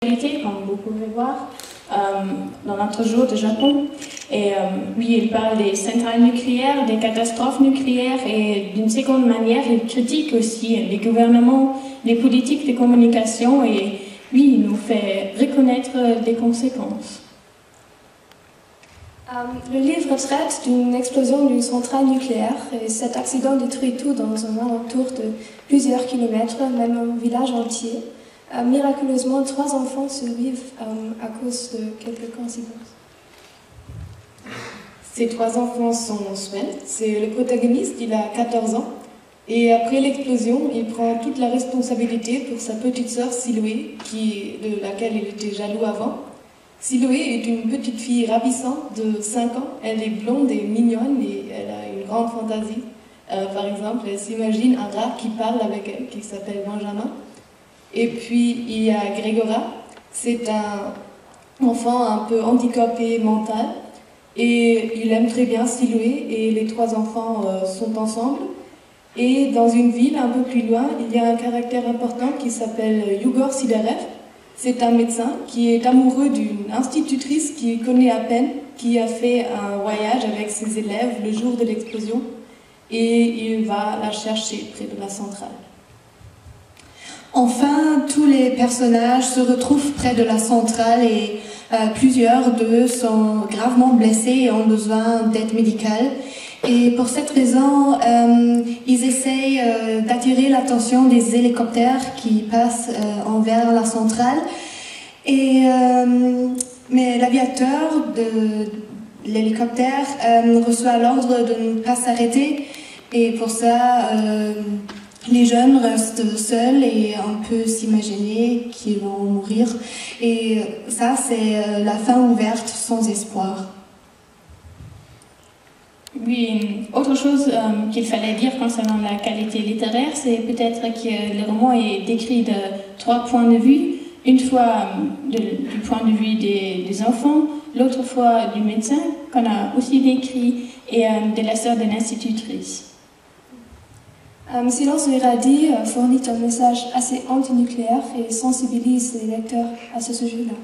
Comme vous pouvez voir, dans notre jour de Japon. Et oui, il parle des centrales nucléaires, des catastrophes nucléaires et d'une seconde manière, il critique aussi les gouvernements, les politiques de communication et oui, il nous fait reconnaître des conséquences. Le livre traite d'une explosion d'une centrale nucléaire et cet accident détruit tout dans un alentour de plusieurs kilomètres, même un village entier. Miraculeusement, 3 enfants survivent à cause de quelques coïncidences. Ces 3 enfants sont Sven, c'est le protagoniste, il a 14 ans. Et après l'explosion, il prend toute la responsabilité pour sa petite sœur Siloé, de laquelle il était jaloux avant. Siloé est une petite fille ravissante de 5 ans. Elle est blonde et mignonne et elle a une grande fantaisie. Par exemple, elle s'imagine un rat qui parle avec elle, qui s'appelle Benjamin. Et puis il y a Grégora, c'est un enfant un peu handicapé mental et il aime très bien Siloé et les 3 enfants sont ensemble. Et dans une ville un peu plus loin, il y a un caractère important qui s'appelle Yugor Sidarev. C'est un médecin qui est amoureux d'une institutrice qu'il connaît à peine, qui a fait un voyage avec ses élèves le jour de l'explosion et il va la chercher près de la centrale. Enfin, tous les personnages se retrouvent près de la centrale et plusieurs d'eux sont gravement blessés et ont besoin d'aide médicale. Et pour cette raison, ils essayent d'attirer l'attention des hélicoptères qui passent envers la centrale. Mais l'aviateur de l'hélicoptère reçoit l'ordre de ne pas s'arrêter et pour ça, les jeunes restent seuls et on peut s'imaginer qu'ils vont mourir. Et ça, c'est la fin ouverte sans espoir. Oui, autre chose qu'il fallait dire concernant la qualité littéraire, c'est peut-être que le roman est décrit de 3 points de vue. Une fois du point de vue des enfants, l'autre fois du médecin, qu'on a aussi décrit, et de la sœur de l'institutrice. Silence irradie fournit un message assez antinucléaire et sensibilise les lecteurs à ce sujet-là.